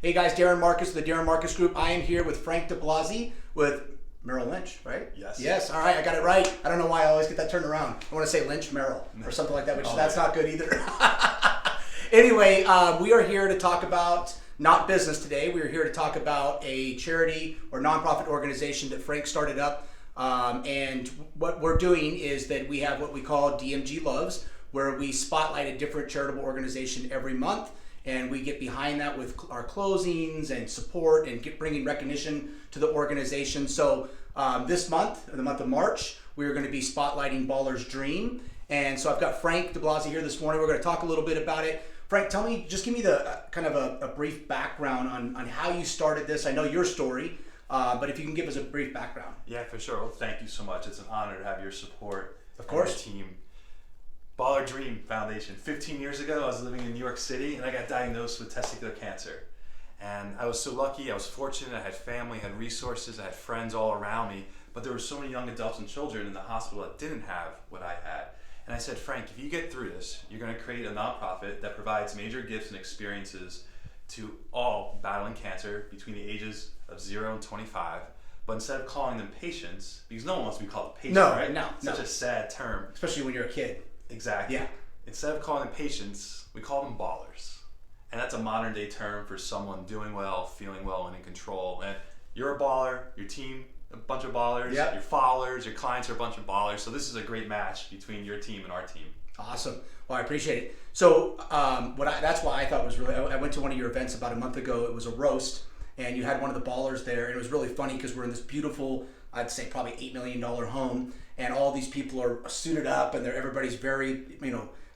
Hey guys, Darren Marcus of the Darren Marcus Group. I am here with Frank DeBlasi with Merrill Lynch, right? Yes. Yes, all right, I got it right. I don't know why I always get that turned around. I want to say Lynch Merrill or something like that, which that's not good either. Anyway, we are here to talk about not business today. We are here to talk about a charity or nonprofit organization that Frank started up. And what we're doing is that we have what we call DMG Loves, where we spotlight a different charitable organization every month. And we get behind that with our closings and support and bringing recognition to the organization. So this month, the month of March, we're going to be spotlighting Baller's Dream. And so I've got Frank DeBlasi here this morning. We're going to talk a little bit about it. Frank, tell me, just give me the kind of a brief background on how you started this. I know your story, but if you can give us a brief background. Yeah, for sure. Well, thank you so much. It's an honor to have your support. Of course. And your team. Baller Dream Foundation. 15 years ago, I was living in New York City, and I got diagnosed with testicular cancer. And I was so lucky. I was fortunate. I had family, I had resources, I had friends all around me. But there were so many young adults and children in the hospital that didn't have what I had. And I said, Frank, if you get through this, you're going to create a nonprofit that provides major gifts and experiences to all battling cancer between the ages of 0 and 25. But instead of calling them patients, because no one wants to be called a patient, right? No. Such a sad term. Especially when you're a kid. Exactly. Yeah. Instead of calling them patients, we call them ballers. And that's a modern day term for someone doing well, feeling well, and in control. And you're a baller, your team, a bunch of ballers, Yep. your followers, your clients are a bunch of ballers. So this is a great match between your team and our team. Awesome. Well, I appreciate it. So that's why I thought it was really, I went to one of your events about a month ago. It was a roast, and you had one of the ballers there, and it was really funny because we're in this beautiful, I'd say probably $8 million home, and all these people are suited up, and everybody's very,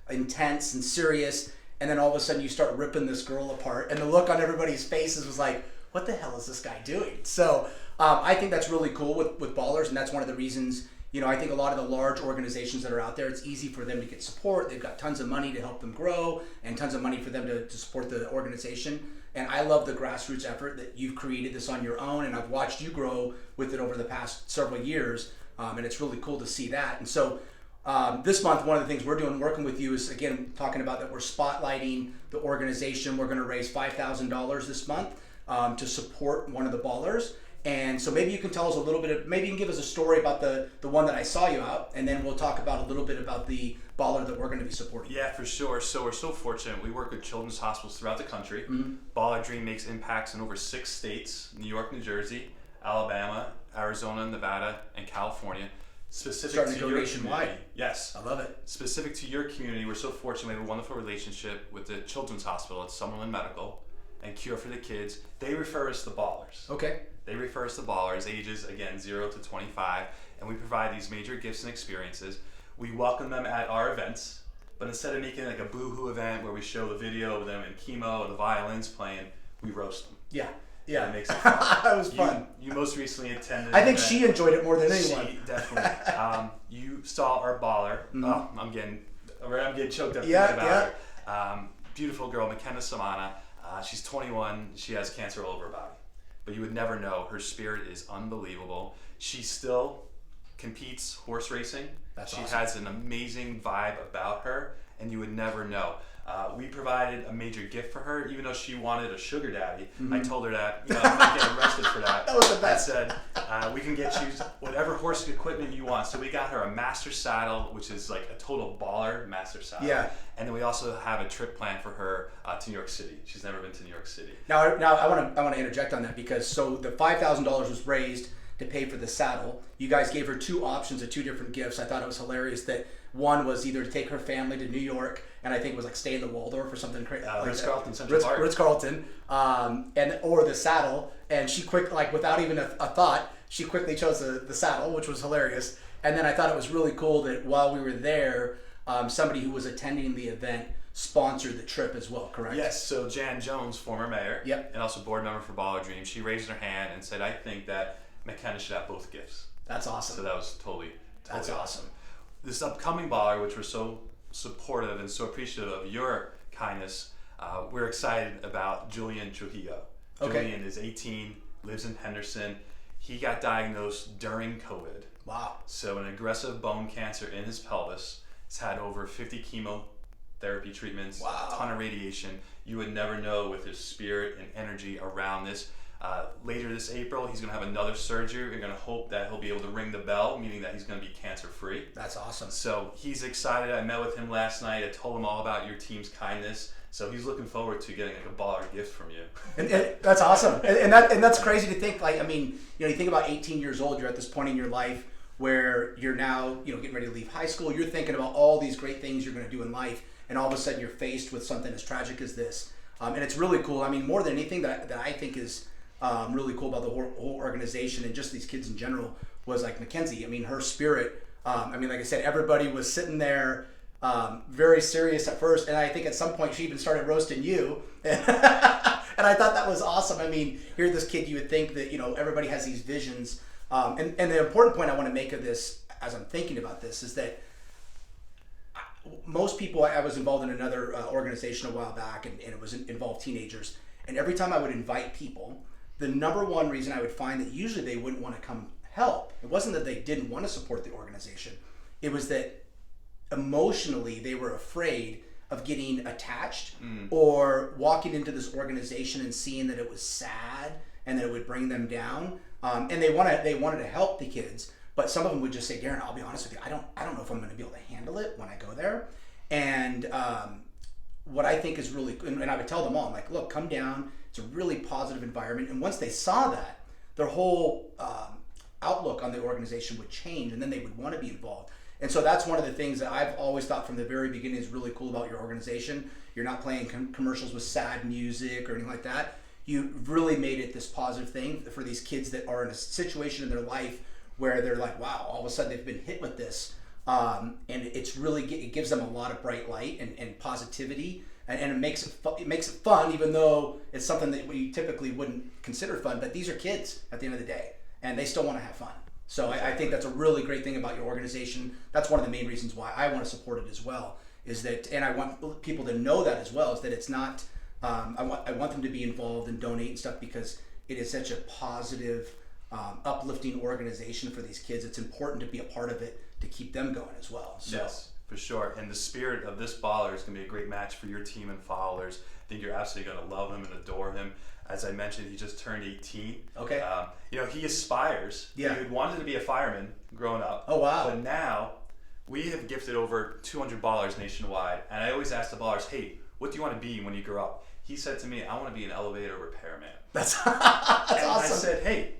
intense and serious, and then all of a sudden you start ripping this girl apart, and the look on everybody's faces was like, what the hell is this guy doing? So I think that's really cool with ballers, and that's one of the reasons, I think a lot of the large organizations that are out there, it's easy for them to get support. They've got tons of money to help them grow and tons of money for them to support the organization. And I love the grassroots effort that you've created this on your own, and I've watched you grow with it over the past several years, and it's really cool to see that. And so this month, one of the things we're doing, working with you, is again talking about that we're spotlighting the organization. We're going to raise $5,000 this month to support one of the ballers. And so maybe you can tell us a little bit maybe you can give us a story about the one that I saw you out, and then we'll talk about a little bit about the baller that we're going to be supporting. Yeah, for sure. So we're so fortunate. We work with children's hospitals throughout the country. Mm-hmm. Baller Dream makes impacts in over 6 states: New York, New Jersey, Alabama, Arizona, Nevada, and California. Specific Starting to to go your nationwide. community. Yes. I love it. Specific to your community, we're so fortunate. We have a wonderful relationship with the Children's Hospital at Summerlin Medical and Cure for the Kids. They refer us to ballers. Okay. They refer us to ballers, ages, again, 0 to 25, and we provide these major gifts and experiences. We welcome them at our events, but instead of making like a boo-hoo event where we show the video of them in chemo and the violins playing, we roast them. Yeah. It makes it fun. That was fun. You most recently attended. I think she enjoyed it more than anyone. She definitely. You saw our baller. Mm-hmm. Oh, I'm getting choked up Yeah, thinking about her. Beautiful girl, McKenna Samana. She's 21. She has cancer all over her body. But you would never know. Her spirit is unbelievable. She still competes horse racing. That's she awesome. has an amazing vibe about her, and you would never know. We provided a major gift for her, even though she wanted a sugar daddy. Mm-hmm. I told her that I'm not getting arrested for that. That was the best. I said, we can get you whatever horse equipment you want. So we got her a master saddle, which is like a total baller master saddle. Yeah. And then we also have a trip planned for her to New York City. She's never been to New York City. Now I want to interject on that, because so the $5,000 was raised to pay for the saddle. You guys gave her 2 options of 2 different gifts. I thought it was hilarious that one was either to take her family to New York, and I think it was like stay in the Waldorf or something crazy. Ritz-Carlton Central Park. Ritz-Carlton, or the saddle. And she without even a thought, she quickly chose the saddle, which was hilarious. And then I thought it was really cool that while we were there, somebody who was attending the event sponsored the trip as well, correct? Yes, so Jan Jones, former mayor, Yep. and also board member for Baller Dream, she raised her hand and said, I think that McKenna should have both gifts. That's awesome. So that was totally That's awesome. This upcoming baller, which we're so supportive and so appreciative of your kindness, we're excited about Julian Trujillo. Okay. Julian is 18, lives in Henderson. He got diagnosed during COVID. Wow. So an aggressive bone cancer in his pelvis. He's had over 50 chemo therapy treatments, Wow. a ton of radiation. You would never know with his spirit and energy around this. Later this April, he's going to have another surgery. We're going to hope that he'll be able to ring the bell, meaning that he's going to be cancer-free. That's awesome. So he's excited. I met with him last night. I told him all about your team's kindness. So he's looking forward to getting like a baller gift from you. And that's awesome. And that's crazy to think. Like, I mean, you know, you think about 18 years old. You're at this point in your life where you're now, you know, getting ready to leave high school. You're thinking about all these great things you're going to do in life, and all of a sudden you're faced with something as tragic as this. And it's really cool. I mean, more than anything that I think is really cool about the whole organization and just these kids in general was like Mackenzie. I mean, her spirit. I mean, like I said, everybody was sitting there very serious at first, and I think at some point she even started roasting you. And I thought that was awesome. I mean, here this kid, you would think that, you know, everybody has these visions. And the important point I want to make of this, as I'm thinking about this, is that most people, I was involved in another organization a while back, and it was involved teenagers. And every time I would invite people, the number one reason I would find that usually they wouldn't want to come help, it wasn't that they didn't want to support the organization. It was that emotionally they were afraid of getting attached or walking into this organization and seeing that it was sad and that it would bring them down. And they wanted to help the kids, but some of them would just say, Darren, I'll be honest with you, I don't know if I'm going to be able to handle it when I go there. And what I think is really, and I would tell them all, I'm like, look, come down. It's a really positive environment. And once they saw that, their whole outlook on the organization would change, and then they would want to be involved. And so that's one of the things that I've always thought from the very beginning is really cool about your organization. You're not playing commercials with sad music or anything like that. You really made it this positive thing for these kids that are in a situation in their life where they're like, wow, all of a sudden they've been hit with this. And it's really, it gives them a lot of bright light and positivity. And it makes it fun, even though it's something that we typically wouldn't consider fun. But these are kids at the end of the day, and they still want to have fun. So I think that's a really great thing about your organization. That's one of the main reasons why I want to support it as well. Is that, and I want people to know that as well. Is that it's not. I want them to be involved and donate and stuff because it is such a positive, uplifting organization for these kids. It's important to be a part of it to keep them going as well. So. Yes, for sure. And the spirit of this baller is going to be a great match for your team and followers. I think you're absolutely going to love him and adore him. As I mentioned, he just turned 18. Okay. You know, he aspires. Yeah. He wanted to be a fireman growing up. Oh, wow. But now we have gifted over 200 ballers nationwide. And I always ask the ballers, hey, what do you want to be when you grow up? He said to me, I want to be an elevator repairman. That's and awesome. I said, hey,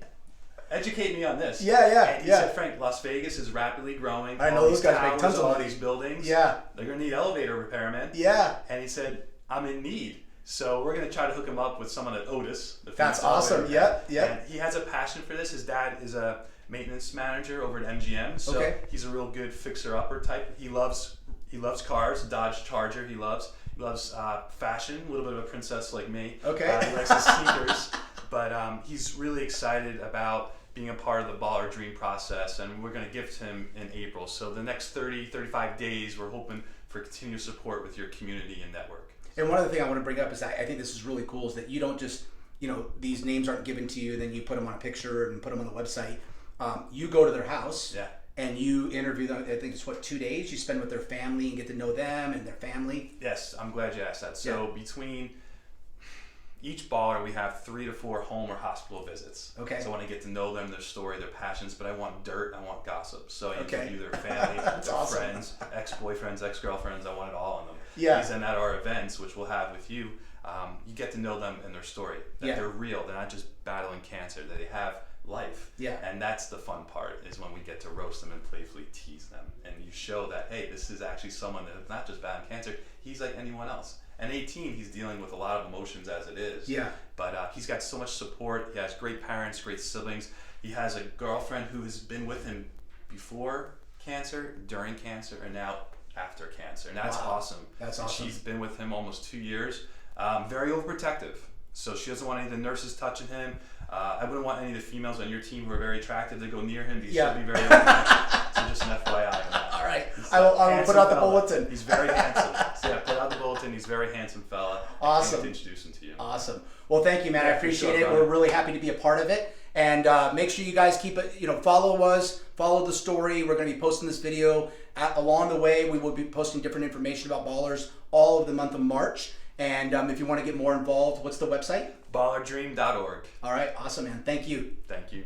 educate me on this. Yeah. And he said, Frank, Las Vegas is rapidly growing. I know those guys make tons of all money. these buildings. Yeah. They're going to need elevator repairmen. Yeah. And he said, I'm in need. So we're going to try to hook him up with someone at Otis. That's awesome. Yeah. And he has a passion for this. His dad is a maintenance manager over at MGM. So he's a real good fixer-upper type. He loves cars, Dodge Charger he loves. He loves fashion, a little bit of a princess like me. Okay. He likes his sneakers. But he's really excited about being a part of the Baller Dream process, and we're going to gift him in April. So the next 35 days, we're hoping for continued support with your community and network. And one other thing I want to bring up is I think this is really cool is that you don't just, you know, these names aren't given to you, then you put them on a picture and put them on the website. You go to their house and you interview them. I think it's 2 days you spend with their family and get to know them and their family. Yes, I'm glad you asked that. So between each baller, we have 3 to 4 home or hospital visits. Okay. So I want to get to know them, their story, their passions, but I want dirt, I want gossip. So I interview their family, their awesome. friends, ex-boyfriends, ex-girlfriends. I want it all on them. Yeah. And at our events, which we'll have with you, you get to know them and their story. That they're real. They're not just battling cancer. That they have life. Yeah. And that's the fun part, is when we get to roast them and playfully tease them. And you show that, hey, this is actually someone that is not just battling cancer. He's like anyone else. At 18, he's dealing with a lot of emotions as it is. Yeah. But he's got so much support. He has great parents, great siblings. He has a girlfriend who has been with him before cancer, during cancer, and now after cancer. And that's awesome. That's awesome. She's been with him almost 2 years. Very overprotective. So she doesn't want any of the nurses touching him. I wouldn't want any of the females on your team who are very attractive to go near him because she'll be very overprotective. So just an FYI on that. All right. I will put out the bulletin. He's very handsome. So yeah, put out the bulletin. He's a very handsome fella. Awesome. I can't introduce him to you. Awesome. Well, thank you, man. I appreciate it. We're really happy to be a part of it. And make sure you guys keep it, follow us, follow the story. We're going to be posting this video along the way, we will be posting different information about Ballers all of the month of March. And if you want to get more involved, what's the website? Ballardream.org. All right, awesome, man. Thank you. Thank you.